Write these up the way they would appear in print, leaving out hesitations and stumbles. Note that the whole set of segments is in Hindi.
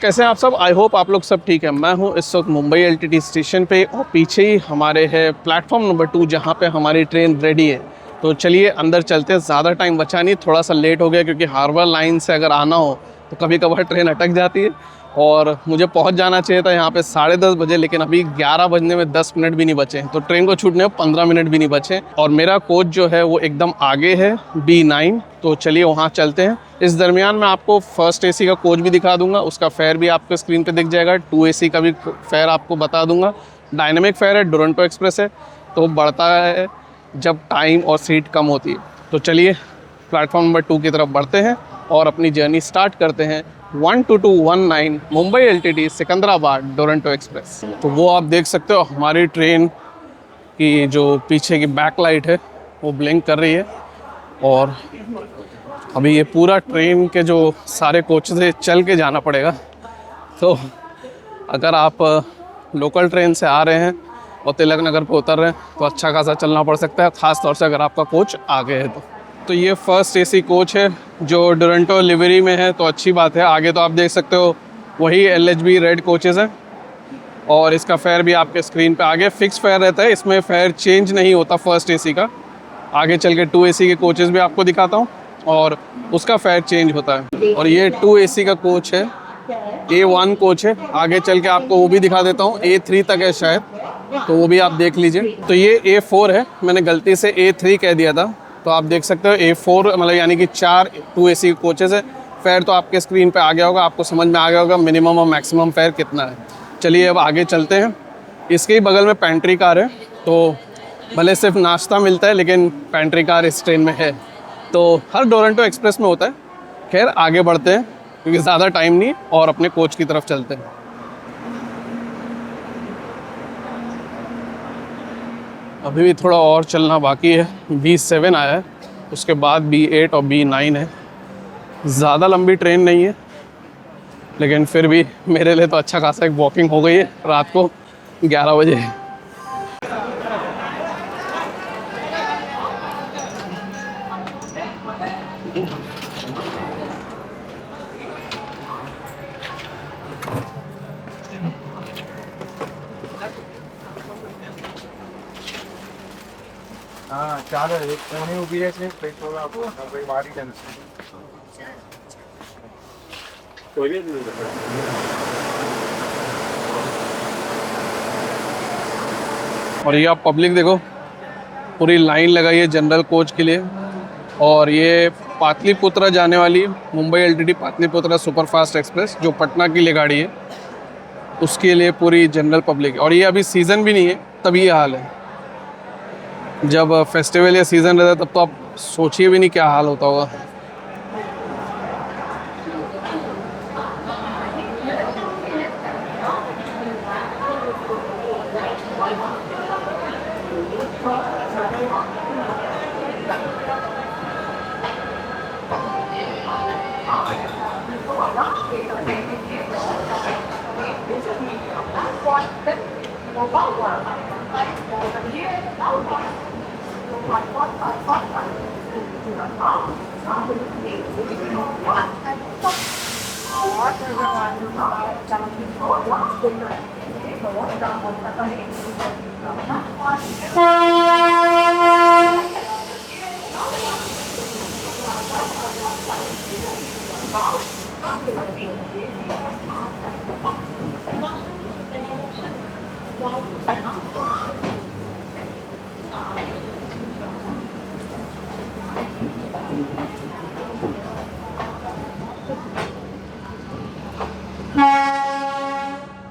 कैसे हैं आप सब? आई होप आप लोग सब ठीक है। मैं हूं इस वक्त मुंबई एलटीटी स्टेशन पे और पीछे ही हमारे है प्लेटफॉर्म नंबर 2 जहां पे हमारी ट्रेन रेडी है। तो चलिए अंदर चलते हैं। ज़्यादा टाइम बचा नहीं, थोड़ा सा लेट हो गया क्योंकि हार्बर लाइन से अगर आना हो तो कभी कभार ट्रेन अटक जाती है और मुझे पहुंच जाना चाहिए था यहाँ पे 10:30 बजे, लेकिन अभी 11 बजने में 10 मिनट भी नहीं बचे, तो ट्रेन को छूटने में 15 मिनट भी नहीं बचे और मेरा कोच जो है वो एकदम आगे है B9। तो चलिए वहाँ चलते हैं। इस दरमियान मैं आपको फर्स्ट एसी का कोच भी दिखा दूंगा, उसका फेयर भी आपको स्क्रीन पे दिख जाएगा। 2 एसी का भी फेयर आपको बता दूंगा। डायनेमिक फेयर है, डोरंटो एक्सप्रेस है, तो बढ़ता है जब टाइम और सीट कम होती है। तो चलिए प्लेटफॉर्म नंबर 2 की तरफ बढ़ते हैं और अपनी जर्नी स्टार्ट करते हैं। 12219 मुंबई एलटीटी सिकंदराबाद डोरंटो एक्सप्रेस। तो वो आप देख सकते हो हमारी ट्रेन की जो पीछे की बैक लाइट है वो ब्लिंक कर रही है और अभी ये पूरा ट्रेन के जो सारे कोचेस है चल के जाना पड़ेगा। तो अगर आप लोकल ट्रेन से आ रहे हैं और तिलक नगर पे उतर रहे हैं तो अच्छा खासा चलना पड़ सकता है, ख़ास तौर से अगर आपका कोच आगे है तो ये फर्स्ट एसी कोच है जो डोरंटो लिवरी में है, तो अच्छी बात है। आगे तो आप देख सकते हो वही LHB रेड कोचेस हैं और इसका फेयर भी आपके स्क्रीन पे आगे फिक्स फेयर रहता है, इसमें फेयर चेंज नहीं होता फर्स्ट एसी का। आगे चल के 2 एसी के कोचेस भी आपको दिखाता हूँ और उसका फेयर चेंज होता है। और ये 2 एसी का कोच है, A1 कोच है। आगे चल के आपको वो भी दिखा देता हूँ, A3 तक है शायद, तो वो भी आप देख लीजिए। तो ये A4 है, मैंने गलती से A3 कह दिया था, तो आप देख सकते हो A4 मतलब यानी कि 4 2 एसी कोचेस है। फेयर तो आपके स्क्रीन पे आ गया होगा, आपको समझ में आ गया होगा मिनिमम और मैक्सिमम फेयर कितना है। चलिए अब आगे चलते हैं। इसके ही बगल में पेंट्री कार है, तो भले सिर्फ नाश्ता मिलता है लेकिन पेंट्री कार इस ट्रेन में है, तो हर डोरंटो एक्सप्रेस में होता है। खैर आगे बढ़ते हैं क्योंकि ज़्यादा टाइम नहीं और अपने कोच की तरफ चलते हैं। अभी भी थोड़ा और चलना बाकी है। B7 आया है, उसके बाद B8 और B9 है। ज़्यादा लंबी ट्रेन नहीं है लेकिन फिर भी मेरे लिए तो अच्छा खासा एक वॉकिंग हो गई है रात को 11 बजे। हाँ चालू है, कोने उभी है इसमें प्लेट होगा आपको भाई बाहरी टेंशन कोई भी नहीं करता। और ये आप पब्लिक देखो, पूरी लाइन लगाई है जनरल कोच के लिए। और ये पाटलिपुत्रा जाने वाली Mumbai LTT Pataliputra superfast express जो पटना के लिए गाड़ी है, उसके लिए पूरी जनरल पब्लिक है। और ये अभी सीज़न भी नहीं है तब ये हाल है। जब फेस्टिवल या सीज़न रहता है तब तो आप सोचिए भी नहीं क्या हाल होता होगा।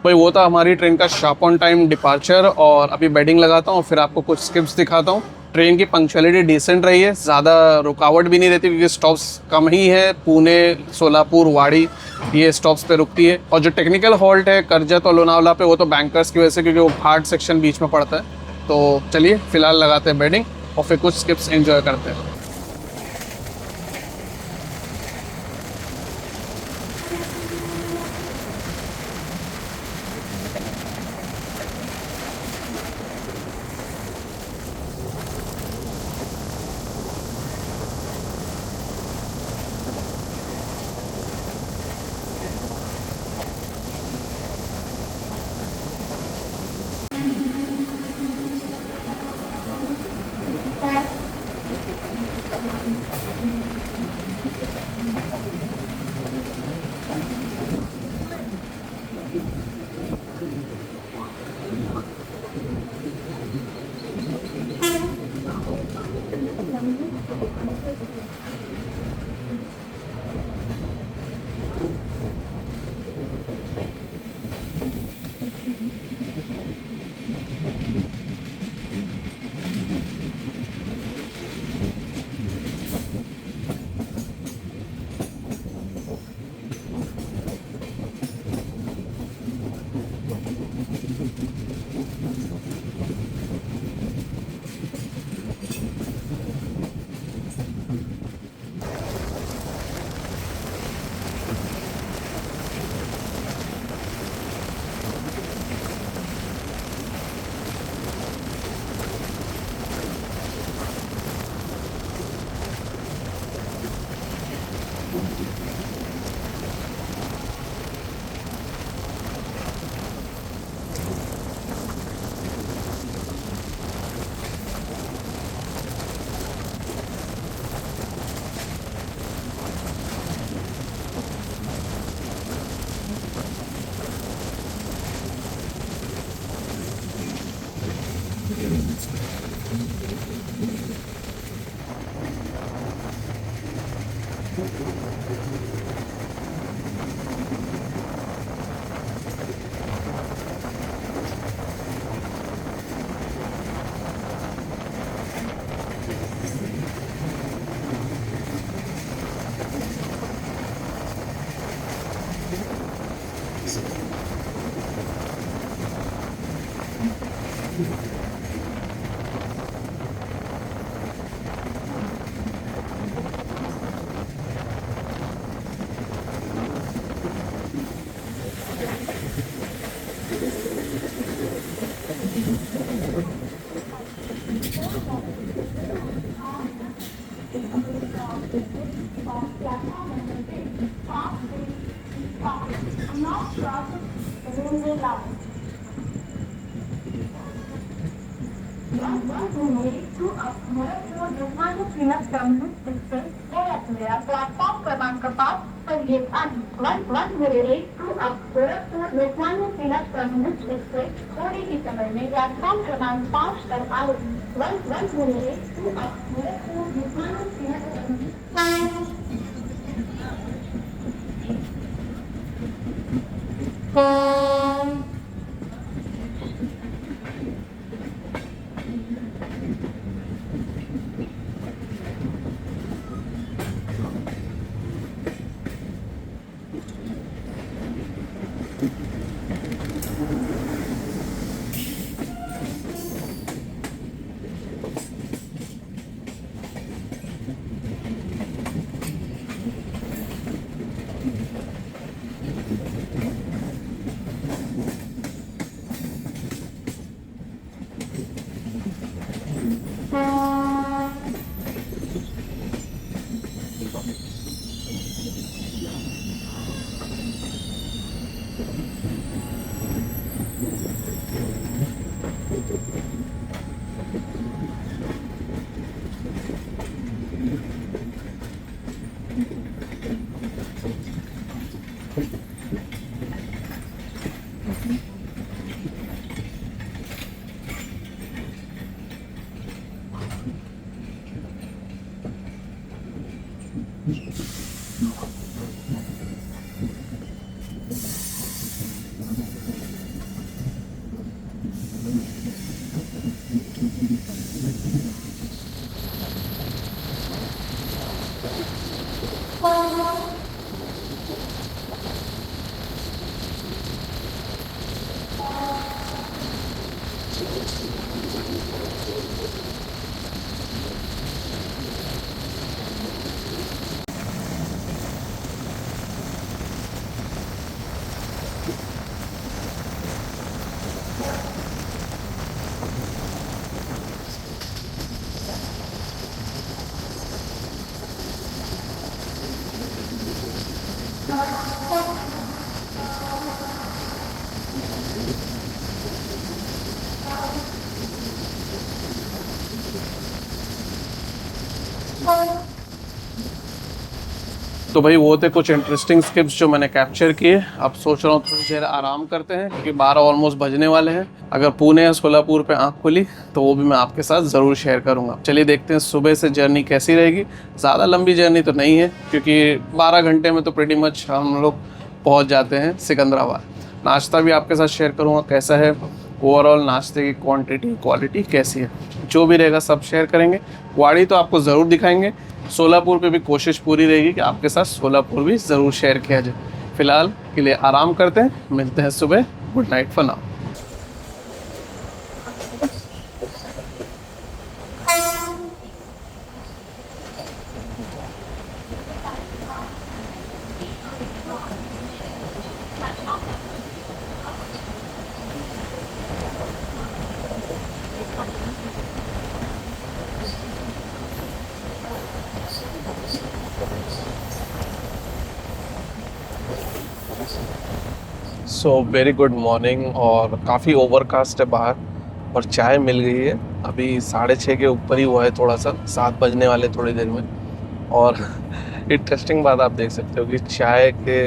भाई वो था हमारी ट्रेन का शार्प ऑन टाइम डिपार्चर और अभी बेडिंग लगाता हूँ, फिर आपको कुछ स्किप्स दिखाता हूँ। ट्रेन की पंक्चुअलिटी डिसेंट रही है, ज़्यादा रुकावट भी नहीं रहती क्योंकि स्टॉप्स कम ही है। पुणे, सोलापुर, वाड़ी ये स्टॉप्स पे रुकती है। और जो टेक्निकल हॉल्ट है कर्जत और लोनावला पे, वो तो बैंकर्स की वजह से क्योंकि वो घाट सेक्शन बीच में पड़ता है। तो चलिए फिलहाल लगाते हैं बेडिंग और फिर कुछ स्किप्स एंजॉय करते हैं। प्लॅटफॉर्म क्रमांक 5 पर येत आहे. One minute two up Gorakhpur Lokmanya Tilak terminus express थोड़ी ही समय में प्लेटफॉर्म क्रमांक 5 पर आओ. One minute two up Gorakhpur Lokmanya Tilak terminus. तो भाई वो थे कुछ इंटरेस्टिंग स्किप्स जो मैंने कैप्चर किए. अब सोच रहा हूँ थोड़ी देर आराम करते हैं क्योंकि 12 ऑलमोस्ट बजने वाले हैं. अगर पुणे या सोलापुर पे आँख खुली तो वो भी मैं आपके साथ ज़रूर शेयर करूँगा. चलिए देखते हैं सुबह से जर्नी कैसी रहेगी. ज़्यादा लंबी जर्नी तो नहीं है क्योंकि 12 घंटे में तो प्रीटी मच हम लोग पहुँच जाते हैं सिकंदराबाद. नाश्ता भी आपके साथ शेयर करूँगा कैसा है, ओवरऑल नाश्ते की क्वांटिटी क्वालिटी कैसी है, जो भी रहेगा सब शेयर करेंगे. वाड़ी तो आपको ज़रूर दिखाएंगे. सोलापुर पे भी कोशिश पूरी रहेगी कि आपके साथ सोलापुर भी ज़रूर शेयर किया जाए. फ़िलहाल के लिए आराम करते हैं, मिलते हैं सुबह. Good night for now. So very good morning. और काफ़ी ओवरकास्ट है बाहर और चाय मिल गई है. अभी 6:30 के ऊपर ही हुआ है, थोड़ा सा 7 बजने वाले थोड़ी देर में. और इंटरेस्टिंग बात आप देख सकते हो कि चाय के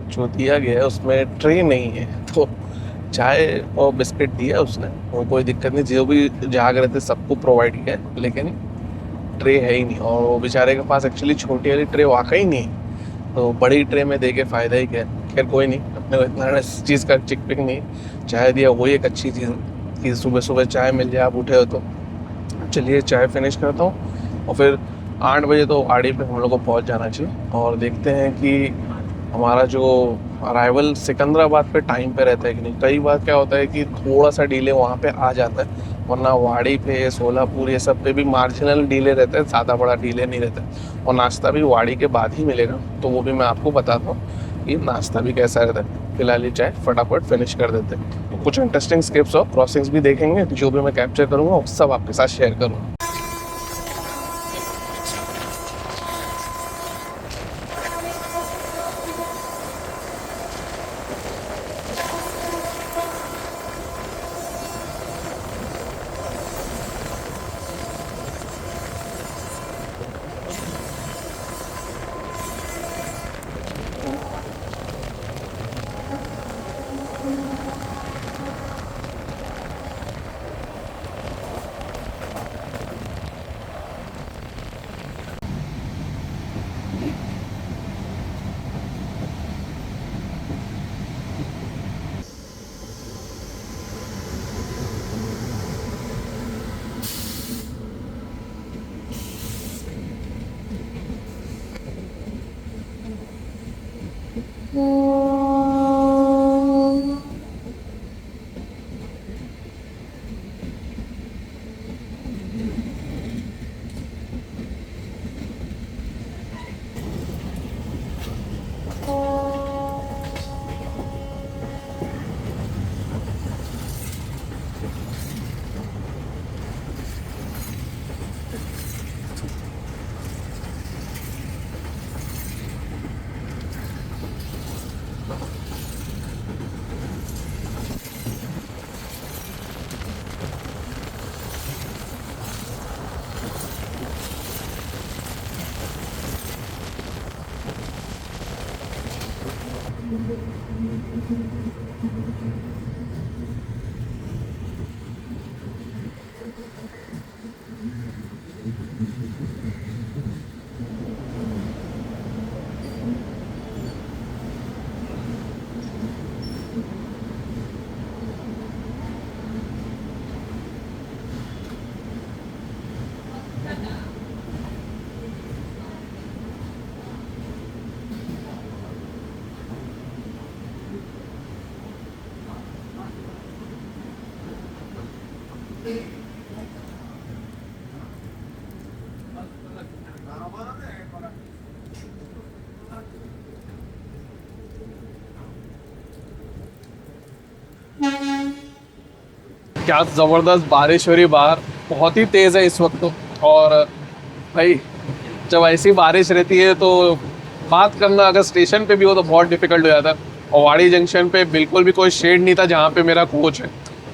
जो दिया गया है उसमें ट्रे नहीं है. तो चाय और बिस्किट दिया उसने, वो कोई दिक्कत नहीं. जो भी जाग रहे थे सबको प्रोवाइड किया है, लेकिन ट्रे है ही नहीं. और वो बेचारे के पास एक्चुअली छोटी वाली ट्रे वाकई नहीं है, तो बड़ी ट्रे में दे के फ़ायदा ही क्या. खैर कोई नहीं, अपने को इतना इस चीज़ का चिक पिक नहीं. चाय दिया वही एक अच्छी चीज़ कि सुबह सुबह चाय मिल जाए, आप उठे हो तो. चलिए चाय फिनिश करता हूँ और फिर 8 बजे तो आड़ी पे हम लोग को पहुँच जाना चाहिए. और देखते हैं कि हमारा जो अराइवल सिकंदराबाद पे टाइम पे रहता है कि नहीं। कई बार क्या होता है कि थोड़ा सा डिले वहाँ पे आ जाता है, वरना वाड़ी पे, सोलापुर, ये सब पे भी मार्जिनल डिले रहता है, ज़्यादा बड़ा डिले नहीं रहता है। और नाश्ता भी वाड़ी के बाद ही मिलेगा, तो वो भी मैं आपको बताता हूँ कि नाश्ता भी कैसा रहता है। फिलहाल ये चाय फटाफट फिनिश कर देते हैं। तो कुछ इंटरेस्टिंग स्किप्स और क्रॉसिंग्स भी देखेंगे, जो भी मैं कैप्चर करूँगा वो सब आपके साथ शेयर करूँगा। क्या ज़बरदस्त बारिश हो रही बाहर, बहुत ही तेज़ है इस वक्त तो। और भाई जब ऐसी बारिश रहती है तो बात करना अगर स्टेशन पे भी हो तो बहुत डिफिकल्ट हो जाता है। और वाड़ी जंक्शन पे बिल्कुल भी कोई शेड नहीं था जहाँ पे मेरा कोच है,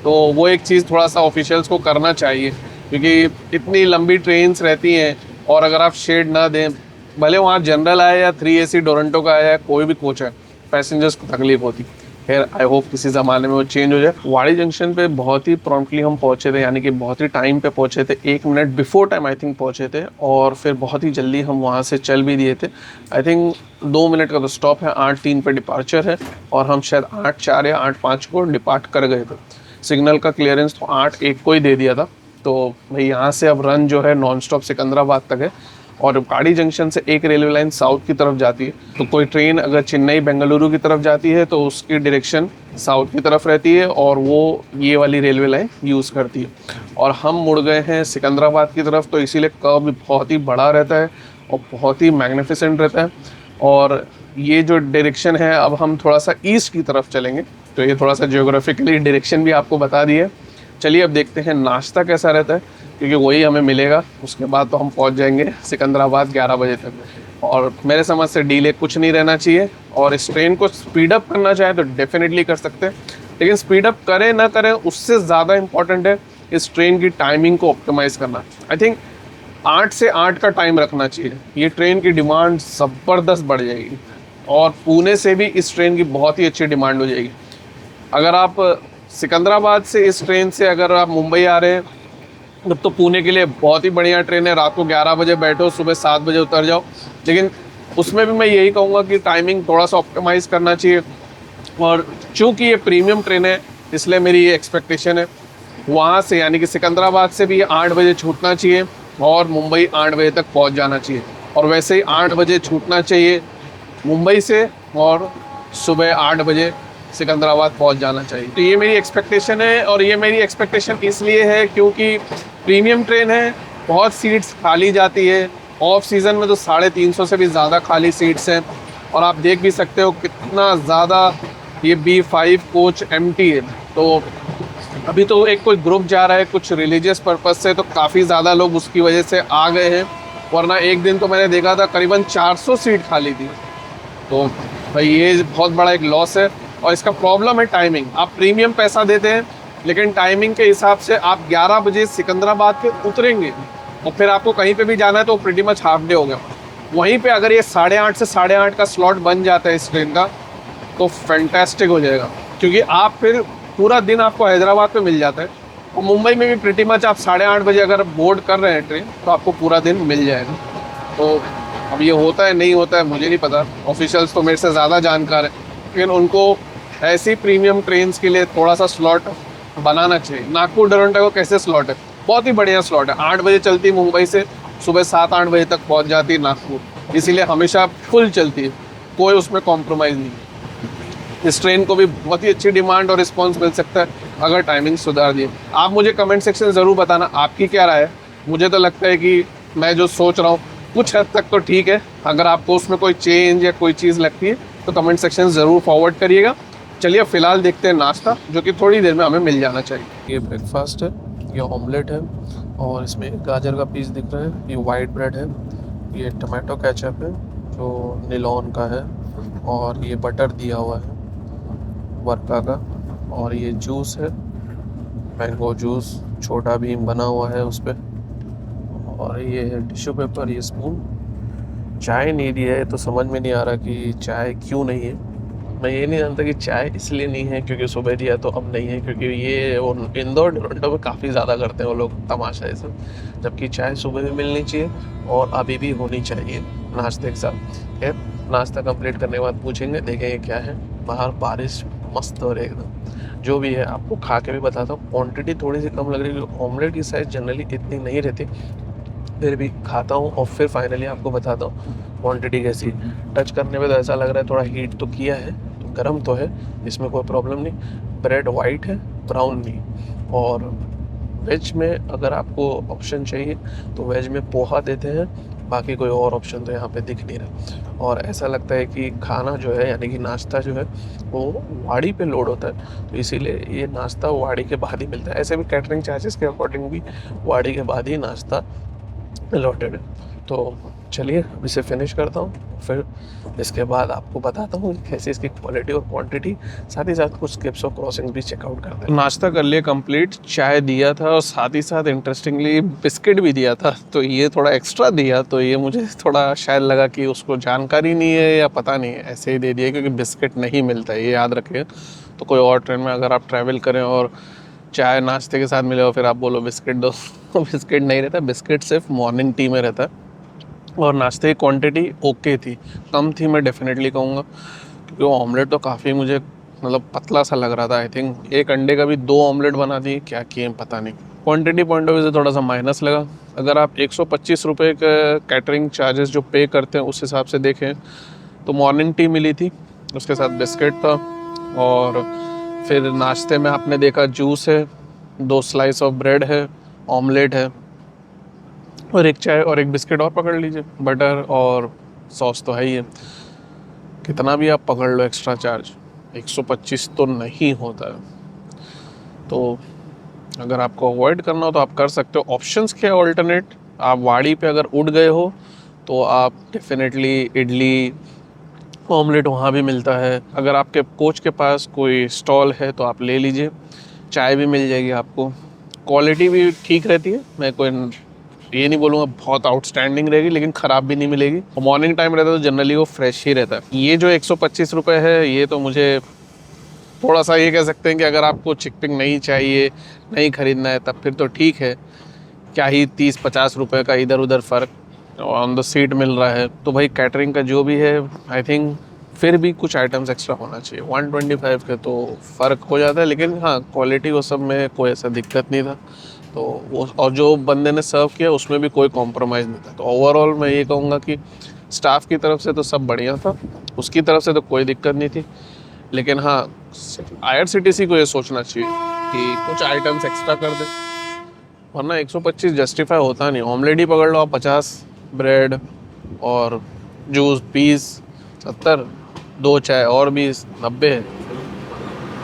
तो वो एक चीज़ थोड़ा सा ऑफिशियल्स को करना चाहिए, क्योंकि इतनी लंबी ट्रेन्स रहती हैं और अगर आप शेड ना दें, भले वहाँ जनरल आए या 3AC डोरंटो का आया या कोई भी कोच है, पैसेंजर्स को तकलीफ होती। खैर आई होप किसी ज़माने में वो चेंज हो जाए। वाड़ी जंक्शन पे बहुत ही प्रॉम्प्टली हम पहुँचे थे, यानी कि बहुत ही टाइम पे पहुँचे थे, 1 minute before time I think पहुँचे थे। और फिर बहुत ही जल्दी हम वहाँ से चल भी दिए थे। आई थिंक 2 मिनट का तो स्टॉप है, 8:03 पे डिपार्चर है और हम शायद 8:04 या 8:05 को डिपार्ट कर गए थे। सिग्नल का क्लियरेंस तो 8:01 को ही दे दिया था। तो भाई यहाँ से अब रन जो है नॉन स्टॉप सिकंदराबाद तक है। और वाड़ी जंक्शन से एक रेलवे लाइन साउथ की तरफ जाती है, तो कोई ट्रेन अगर चेन्नई बेंगलुरु की तरफ जाती है तो उसकी डायरेक्शन साउथ की तरफ रहती है और वो ये वाली रेलवे लाइन यूज़ करती है। और हम मुड़ गए हैं सिकंदराबाद की तरफ, तो इसीलिए कर्व भी बहुत ही बड़ा रहता है और बहुत ही मैग्निफिसेंट रहता है। और ये जो डायरेक्शन है, अब हम थोड़ा सा ईस्ट की तरफ चलेंगे, तो ये थोड़ा सा जियोग्राफिकली डायरेक्शन भी आपको बता दी है। चलिए अब देखते हैं नाश्ता कैसा रहता है, क्योंकि वही हमें मिलेगा। उसके बाद तो हम पहुंच जाएंगे सिकंदराबाद 11 बजे तक। और मेरे समझ से डीले कुछ नहीं रहना चाहिए, और इस ट्रेन को स्पीड अप करना चाहे तो डेफिनेटली कर सकते हैं, लेकिन स्पीड अप करें ना करें उससे ज़्यादा इंपॉर्टेंट है इस ट्रेन की टाइमिंग को ऑप्टिमाइज़ करना। आई थिंक 8 से 8 का टाइम रखना चाहिए। ये ट्रेन की डिमांड ज़बरदस्त बढ़ जाएगी और पुणे से भी इस ट्रेन की बहुत ही अच्छी डिमांड हो जाएगी। अगर आप सिकंदराबाद से इस ट्रेन से अगर आप मुंबई आ रहे हैं तब तो पुणे के लिए बहुत ही बढ़िया ट्रेन है। रात को 11 बजे बैठो, सुबह 7 बजे उतर जाओ। लेकिन उसमें भी मैं यही कहूँगा कि टाइमिंग थोड़ा सा ऑप्टिमाइज़ करना चाहिए। और चूँकि ये प्रीमियम ट्रेन है इसलिए मेरी ये एक्सपेक्टेशन है वहाँ से, यानी कि सिकंदराबाद से भी 8 बजे छूटना चाहिए और मुंबई 8 बजे तक पहुँच जाना चाहिए। और वैसे ही 8 बजे छूटना चाहिए मुंबई से और सुबह 8 बजे सिकंदराबाद पहुंच जाना चाहिए। तो ये मेरी एक्सपेक्टेशन है, और ये मेरी एक्सपेक्टेशन इसलिए है क्योंकि प्रीमियम ट्रेन है, बहुत सीट्स खाली जाती है। ऑफ सीज़न में तो 350 से भी ज़्यादा खाली सीट्स हैं, और आप देख भी सकते हो कितना ज़्यादा ये B5 कोच एम्प्टी है। तो अभी तो एक कोई ग्रुप जा रहा है कुछ रिलीजियस पर्पज़ से, तो काफ़ी ज़्यादा लोग उसकी वजह से आ गए हैं, वरना एक दिन तो मैंने देखा था करीबन 400 सीट खाली थी। तो भाई ये बहुत बड़ा एक लॉस है, और इसका प्रॉब्लम है टाइमिंग। आप प्रीमियम पैसा देते हैं, लेकिन टाइमिंग के हिसाब से आप 11 बजे सिकंदराबाद पे उतरेंगे, और फिर आपको कहीं पे भी जाना है तो प्रीटी मच हाफ डे हो गया। वहीं पे अगर ये 8:30 से 8:30 का स्लॉट बन जाता है इस ट्रेन का, तो फैंटास्टिक हो जाएगा, क्योंकि आप फिर पूरा दिन आपको हैदराबाद पे मिल जाता है। और मुंबई में भी प्रीटी मच आप 8:30 बजे अगर बोर्ड कर रहे हैं ट्रेन, तो आपको पूरा दिन मिल जाएगा। तो अब ये होता है नहीं होता है मुझे नहीं पता, ऑफिशियल्स तो मेरे से ज़्यादा जानकार है, लेकिन उनको ऐसी प्रीमियम ट्रेन्स के लिए थोड़ा सा स्लॉट बनाना चाहिए। नागपुर डोरंटो को कैसे स्लॉट है, बहुत ही बढ़िया स्लॉट है। 8 बजे चलती मुंबई से, सुबह 7-8 बजे तक पहुंच जाती है नागपुर, इसीलिए हमेशा फुल चलती है, कोई उसमें कॉम्प्रोमाइज़ नहीं। इस ट्रेन को भी बहुत ही अच्छी डिमांड और रिस्पॉन्स मिल सकता है अगर टाइमिंग सुधार दिए। आप मुझे कमेंट सेक्शन ज़रूर बताना आपकी क्या राय है। मुझे तो लगता है कि मैं जो सोच रहा हूँ कुछ हद तक तो ठीक है। अगर आपको उसमें कोई चेंज या कोई चीज़ लगती है तो कमेंट सेक्शन ज़रूर फॉरवर्ड करिएगा। चलिए फ़िलहाल देखते हैं नाश्ता, जो कि थोड़ी देर में हमें मिल जाना चाहिए। ये ब्रेकफास्ट है, ये ऑमलेट है, और इसमें गाजर का पीस दिख रहा है, ये वाइट ब्रेड है, ये टमाटो केचप है जो निलॉन का है, और ये बटर दिया हुआ है वर्का का, और ये जूस है मैंगो जूस, छोटा भीम बना हुआ है उस पर, और ये है टिश्यू पेपर, ये स्पून। चाय नहीं दिया है तो समझ में नहीं आ रहा कि चाय क्यों नहीं है। मैं ये नहीं जानता कि चाय इसलिए नहीं है क्योंकि सुबह दिया तो अब नहीं है, क्योंकि ये वो इंदौर टोरंटो में काफ़ी ज़्यादा करते हैं वो लोग तमाशा ऐसा, जबकि चाय सुबह भी मिलनी चाहिए और अभी भी होनी चाहिए नाश्ते के साथ। खैर नाश्ता कंप्लीट करने के बाद पूछेंगे, देखेंगे क्या है। बाहर बारिश मस्त हो रही है एकदम। जो भी है आपको खा के भी बताता हूँ। क्वांटिटी थोड़ी सी कम लग रही है, ऑमलेट की साइज़ जनरली इतनी नहीं रहती, फिर भी खाता हूँ और फिर फाइनली आपको बताता हूँ क्वांटिटी कैसी। टच करने में तो ऐसा लग रहा है थोड़ा हीट तो किया है, तो गर्म तो है, इसमें कोई प्रॉब्लम नहीं। ब्रेड वाइट है, ब्राउन नहीं। और वेज में अगर आपको ऑप्शन चाहिए तो वेज में पोहा देते हैं, बाकी कोई और ऑप्शन तो यहाँ पे दिख नहीं रहा। और ऐसा लगता है कि खाना जो है यानी कि नाश्ता जो है वो वाड़ी पे लोड होता है, तो इसीलिए ये नाश्ता वाड़ी के बाद ही मिलता है। ऐसे भी कैटरिंग चार्जेस के अकॉर्डिंग भी वाड़ी के बाद ही नाश्ता अलॉटेड है। तो चलिए अब इसे फिनिश करता हूँ, फिर इसके बाद आपको बताता हूँ कैसे इसकी क्वालिटी और क्वांटिटी, साथ ही साथ कुछ स्किप्स और क्रॉसिंग भी चेकआउट करते हैं। नाश्ता कर लिया कंप्लीट, चाय दिया था और साथ ही साथ इंटरेस्टिंगली बिस्किट भी दिया था, तो ये थोड़ा एक्स्ट्रा दिया, तो ये मुझे थोड़ा शायद लगा कि उसको जानकारी नहीं है या पता नहीं है, ऐसे ही दे दिया, क्योंकि बिस्किट नहीं मिलता है, ये याद रखिए। तो कोई और ट्रेन में अगर आप ट्रैवल करें और चाय नाश्ते के साथ मिले और फिर आप बोलो बिस्किट दो, तो बिस्किट नहीं रहता। बिस्किट सिर्फ मॉर्निंग टी में रहता है। और नाश्ते की क्वांटिटी ओके थी, कम थी मैं डेफिनेटली कहूँगा, क्योंकि वो ऑमलेट तो काफ़ी मुझे मतलब पतला सा लग रहा था। आई थिंक एक अंडे का भी 2 ऑमलेट बना दी, क्या किए पता नहीं। क्वांटिटी पॉइंट ऑफ व्यू से थोड़ा सा माइनस लगा। अगर आप 125 रुपये का कैटरिंग चार्जेस जो पे करते हैं उस हिसाब से देखें तो मॉर्निंग टी मिली थी, उसके साथ बिस्किट था, और फिर नाश्ते में आपने देखा जूस है, 2 स्लाइस ऑफ ब्रेड है, ऑमलेट है, और एक चाय और एक बिस्किट और पकड़ लीजिए। बटर और सॉस तो है ही है। कितना भी आप पकड़ लो एक्स्ट्रा चार्ज, 125 तो नहीं होता है। तो अगर आपको अवॉइड करना हो तो आप कर सकते हो। ऑप्शंस क्या है ऑल्टरनेट, आप वाड़ी पे अगर उठ गए हो तो आप डेफिनेटली इडली ऑमलेट वहाँ भी मिलता है। अगर आपके कोच के पास कोई स्टॉल है तो आप ले लीजिए, चाय भी मिल जाएगी आपको। क्वालिटी भी ठीक रहती है, मैं कोई ये नहीं बोलूँगा बहुत आउटस्टैंडिंग रहेगी, लेकिन ख़राब भी नहीं मिलेगी। और मॉर्निंग टाइम रहता है तो जनरली वो फ्रेश ही रहता है। ये जो 125 रुपये है, ये तो मुझे थोड़ा सा ये कह सकते हैं कि अगर आपको चिकपिंग नहीं चाहिए, नहीं ख़रीदना है, तब फिर तो ठीक है। क्या ही 30-50 रुपये का इधर उधर फ़र्क ऑन द सीट मिल रहा है। तो भाई कैटरिंग का जो भी है, आई थिंक फिर भी कुछ आइटम्स एक्स्ट्रा होना चाहिए। 125 के तो फ़र्क हो जाता है, लेकिन हाँ क्वालिटी वो सब में कोई ऐसा दिक्कत नहीं था। तो वो और जो बंदे ने सर्व किया उसमें भी कोई कॉम्प्रोमाइज़ नहीं था। तो ओवरऑल मैं ये कहूँगा कि स्टाफ की तरफ से तो सब बढ़िया था, उसकी तरफ से तो कोई दिक्कत नहीं थी। लेकिन हाँ, IRCTC को ये सोचना चाहिए कि कुछ आइटम्स एक्स्ट्रा कर दे, वरना 125 जस्टिफाई होता नहीं। ऑमलेट ही पकड़ लो आप 50, ब्रेड और जूस 20, 70, 2 चाय और 20, 90,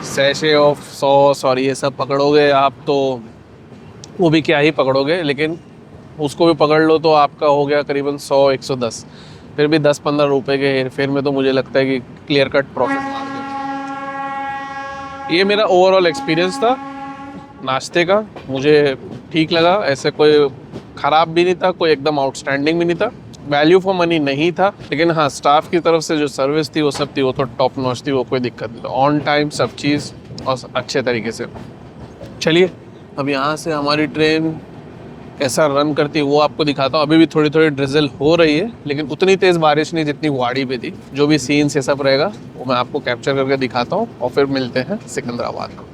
सैशे ऑफ सॉस और ये सब पकड़ोगे आप तो वो भी क्या ही पकड़ोगे, लेकिन उसको भी पकड़ लो तो आपका हो गया करीबन 100-110, फिर भी 10-15 रुपए के हेरफेर में तो मुझे लगता है कि क्लियर कट प्रॉफिट। ये मेरा ओवरऑल एक्सपीरियंस था नाश्ते का, मुझे ठीक लगा, ऐसे कोई ख़राब भी नहीं था, कोई एकदम आउटस्टैंडिंग भी नहीं था, वैल्यू फॉर मनी नहीं था। लेकिन हाँ, स्टाफ की तरफ से जो सर्विस थी वो सब थी, वो तो टॉप नॉच थी, वो कोई दिक्कत नहीं था, ऑन टाइम सब चीज़ और अच्छे तरीके से। चलिए अब यहाँ से हमारी ट्रेन कैसा रन करती है वो आपको दिखाता हूँ। अभी भी थोड़ी थोड़ी ड्रिजल हो रही है, लेकिन उतनी तेज़ बारिश नहीं जितनी वाड़ी पे थी। जो भी सीन्स ये सब रहेगा वो मैं आपको कैप्चर करके दिखाता हूँ और फिर मिलते हैं सिकंदराबाद को।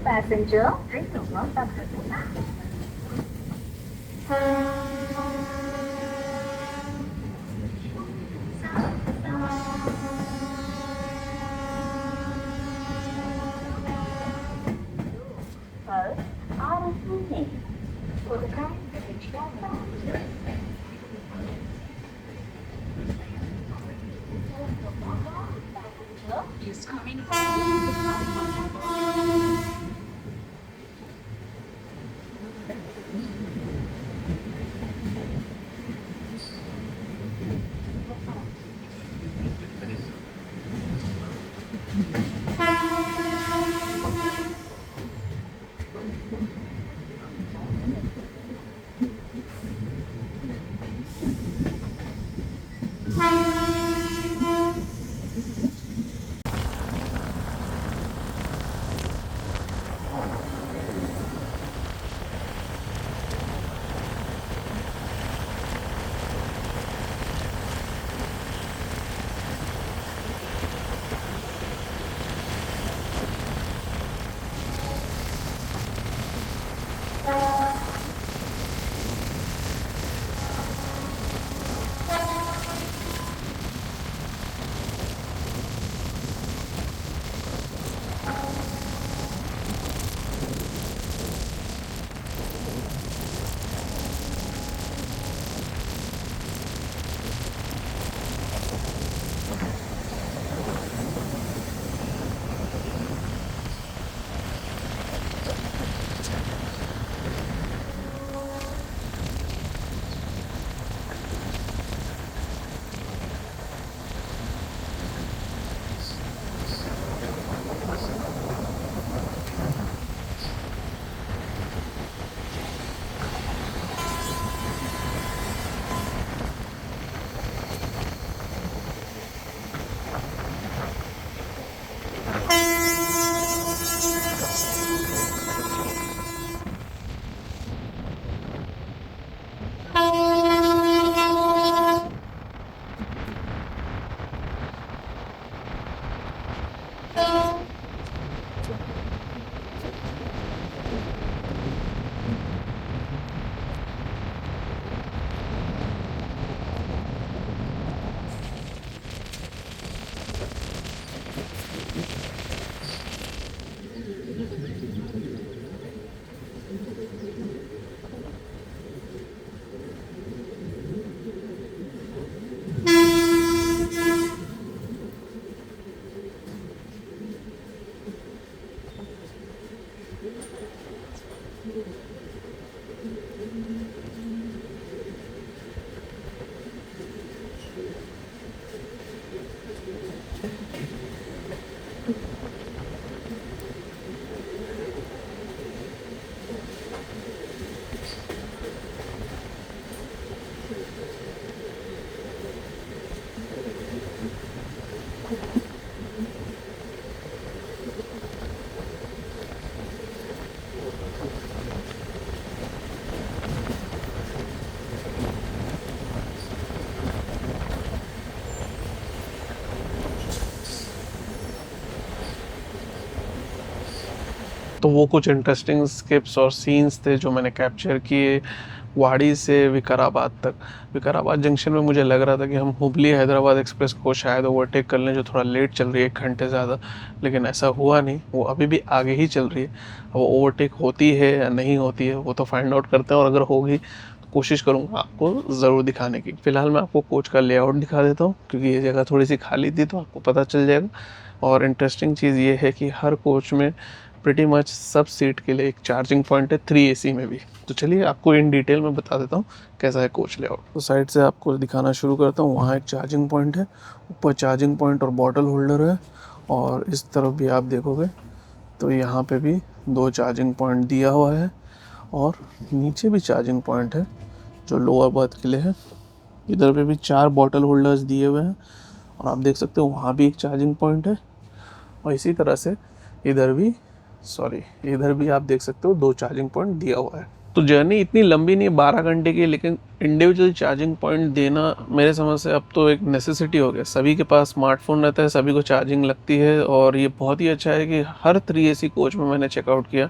Passenger, drink over subscription. For the time is coming. तो वो कुछ इंटरेस्टिंग स्किप्स और सीन्स थे जो मैंने कैप्चर किए वाड़ी से विकाराबाद तक। विकाराबाद जंक्शन में मुझे लग रहा था कि हम हुबली हैदराबाद एक्सप्रेस को शायद ओवरटेक कर लें, जो थोड़ा लेट चल रही है 1 घंटे ज़्यादा, लेकिन ऐसा हुआ नहीं। वो अभी भी आगे ही चल रही है। अब वो ओवरटेक होती है या नहीं होती है वो तो फाइंड आउट करते हैं, और अगर होगी तो कोशिश करूँगा आपको ज़रूर दिखाने की। फ़िलहाल मैं आपको कोच का लेआउट दिखा देता हूँ, क्योंकि ये जगह थोड़ी सी खाली थी तो आपको पता चल जाएगा। और इंटरेस्टिंग चीज़ ये है कि हर कोच में प्रीटी मच सब सीट के लिए एक चार्जिंग पॉइंट है, 3 AC में भी। तो चलिए आपको इन डिटेल में बता देता हूँ कैसा है कोच लेआउट। तो साइड से आपको दिखाना शुरू करता हूँ। वहाँ एक चार्जिंग पॉइंट है, ऊपर चार्जिंग पॉइंट और बॉटल होल्डर है, और इस तरफ भी आप देखोगे तो यहाँ पे भी 2 चार्जिंग पॉइंट दिया हुआ है, और नीचे भी चार्जिंग पॉइंट है जो लोअर बर्थ के लिए है। इधर पे भी 4 बॉटल होल्डर्स दिए हुए हैं, और आप देख सकते हो वहाँ भी एक चार्जिंग पॉइंट है, और इसी तरह से इधर भी आप देख सकते हो 2 चार्जिंग पॉइंट दिया हुआ है। तो जर्नी इतनी लंबी नहीं है 12 घंटे की, लेकिन इंडिविजुअल चार्जिंग पॉइंट देना मेरे समझ से अब तो एक नेसेसिटी हो गया। सभी के पास स्मार्टफोन रहता है, सभी को चार्जिंग लगती है, और ये बहुत ही अच्छा है कि हर 3 AC कोच में मैंने चेकआउट किया,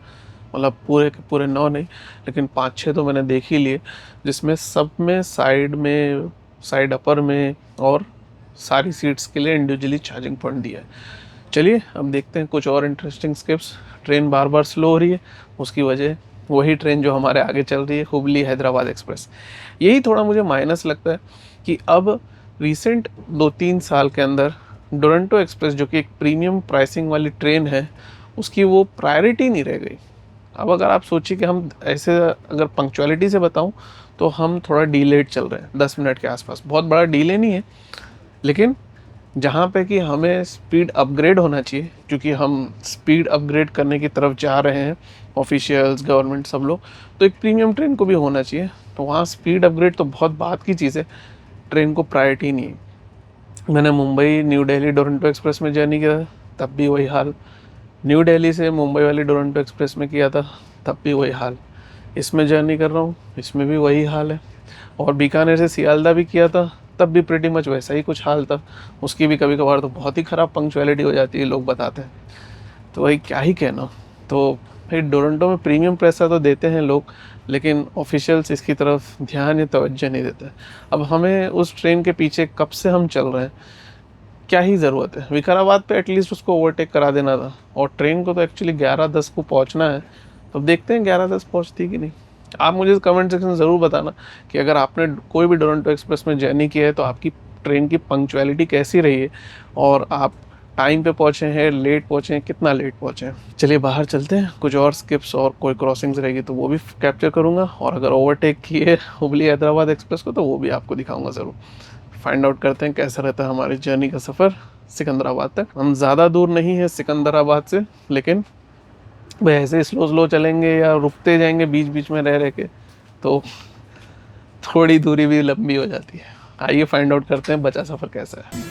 मतलब पूरे के पूरे 9 नहीं, लेकिन 5-6 तो मैंने देख ही लिए, जिसमें सब में साइड अपर में और सारी सीट्स के लिए इंडिविजुअली चार्जिंग पॉइंट दिया है। चलिए अब देखते हैं कुछ और इंटरेस्टिंग स्किप्स। ट्रेन बार बार स्लो हो रही है, उसकी वजह वही ट्रेन जो हमारे आगे चल रही है, हुबली हैदराबाद एक्सप्रेस। यही थोड़ा मुझे माइनस लगता है कि अब रिसेंट 2-3 साल के अंदर डोरंटो एक्सप्रेस, जो कि एक प्रीमियम प्राइसिंग वाली ट्रेन है, उसकी वो प्रायोरिटी नहीं रह गई। अब अगर आप सोचिए कि हम ऐसे अगर पंक्चुअलिटी से बताऊं तो हम थोड़ा डीलेड चल रहे हैं, 10 मिनट के आसपास। बहुत बड़ा डीले नहीं है, लेकिन जहाँ पे कि हमें स्पीड अपग्रेड होना चाहिए, क्योंकि हम स्पीड अपग्रेड करने की तरफ जा रहे हैं, ऑफिशियल्स, गवर्नमेंट, सब लोग, तो एक प्रीमियम ट्रेन को भी होना चाहिए। तो वहाँ स्पीड अपग्रेड तो बहुत बात की चीज़ है, ट्रेन को प्रायोरिटी नहीं है। मैंने मुंबई न्यू दिल्ली डोरंटो एक्सप्रेस में जर्नी किया था, तब भी वही हाल। न्यू दिल्ली से मुंबई वाली डोरंटो एक्सप्रेस में किया था, तब भी वही हाल। इसमें जर्नी कर रहा हूँ, इसमें भी वही हाल है। और बीकानेर से सियालदा भी किया था, तब भी प्रीटी मच वैसा ही कुछ हाल था। उसकी भी कभी कभार तो बहुत ही ख़राब पंक्चुअलिटी हो जाती है, लोग बताते हैं। तो वही क्या ही कहना। तो भाई टोरंटो में प्रीमियम पैसा तो देते हैं लोग, लेकिन ऑफिशियल्स इसकी तरफ ध्यान या तवज्जो नहीं देते। अब हमें उस ट्रेन के पीछे कब से हम चल रहे हैं, क्या ही ज़रूरत है। विकाराबाद पे एटलीस्ट उसको ओवरटेक करा देना था, और ट्रेन को तो एक्चुअली 11:10 को पहुंचना है। तो देखते हैं 11:10 पहुंचती कि नहीं। आप मुझे कमेंट सेक्शन में ज़रूर बताना कि अगर आपने कोई भी टोरंटो एक्सप्रेस में जर्नी किया है तो आपकी ट्रेन की पंक्चुअलिटी कैसी रही है, और आप टाइम पे पहुँचे हैं, लेट पहुँचे हैं, कितना लेट पहुँचे हैं। चलिए बाहर चलते हैं, कुछ और स्किप्स और कोई क्रॉसिंग्स रहेगी तो वो भी कैप्चर करूँगा, और अगर ओवरटेक किए हुबली हैदराबाद एक्सप्रेस को तो वो भी आपको दिखाऊँगा ज़रूर। फाइंड आउट करते हैं कैसा रहता है हमारी जर्नी का सफ़र सिकंदराबाद तक। हम ज़्यादा दूर नहीं है सिकंदराबाद से, लेकिन भाई ऐसे स्लो चलेंगे या रुकते जाएंगे बीच बीच में रह के, तो थोड़ी दूरी भी लंबी हो जाती है। आइए फाइंड आउट करते हैं बचा सफ़र कैसा है।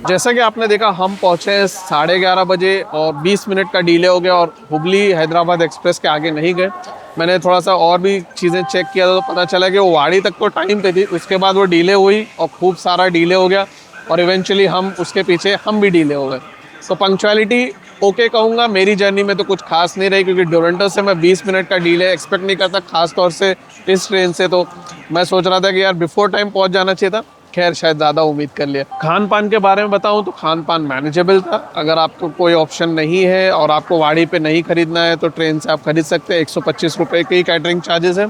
जैसा कि आपने देखा हम पहुँचे 11:30 बजे और 20 मिनट का डिले हो गया और हुबली हैदराबाद एक्सप्रेस के आगे नहीं गए। मैंने थोड़ा सा और भी चीज़ें चेक किया तो पता चला कि वो वाड़ी तक तो टाइम पे थी, उसके बाद वो डिले हुई और खूब सारा डिले हो गया और इवेंचुअली हम उसके पीछे हम भी डिले हो गए। तो पंक्चुअलिटी ओके कहूँगा, मेरी जर्नी में तो कुछ खास नहीं रही क्योंकि टोरंटो से मैं 20 मिनट का डिले एक्सपेक्ट नहीं करता, खास तौर से इस ट्रेन से। तो मैं सोच रहा था कि यार बिफोर टाइम पहुँच जाना चाहिए था, खैर शायद ज़्यादा उम्मीद कर लिया। खान पान के बारे में बताऊं तो खान पान मैनेजेबल था। अगर आपको कोई ऑप्शन नहीं है और आपको वाड़ी पे नहीं खरीदना है तो ट्रेन से आप खरीद सकते हैं। 125 रुपये की कैटरिंग चार्जेस है।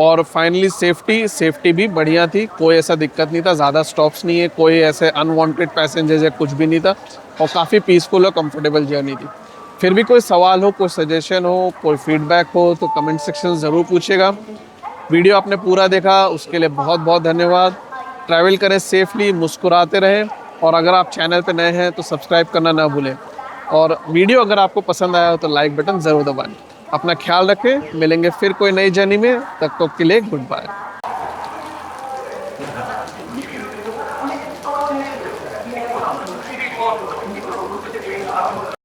और फाइनली सेफ्टी भी बढ़िया थी, कोई ऐसा दिक्कत नहीं था, ज़्यादा स्टॉप्स नहीं है, कोई ऐसे अनवांटेड पैसेंजर्स या कुछ भी नहीं था और काफ़ी पीसफुल और कंफर्टेबल जर्नी थी। फिर भी कोई सवाल हो, कोई सजेशन हो, कोई फीडबैक हो तो कमेंट सेक्शन ज़रूर पूछिएगा। वीडियो आपने पूरा देखा उसके लिए बहुत बहुत धन्यवाद। ट्रैवल करें सेफली, मुस्कुराते रहें और अगर आप चैनल पे नए हैं तो सब्सक्राइब करना ना भूलें और वीडियो अगर आपको पसंद आया हो तो लाइक बटन ज़रूर दबाएं। अपना ख्याल रखें, मिलेंगे फिर कोई नई जर्नी में, तब तक के लिए गुड बाय।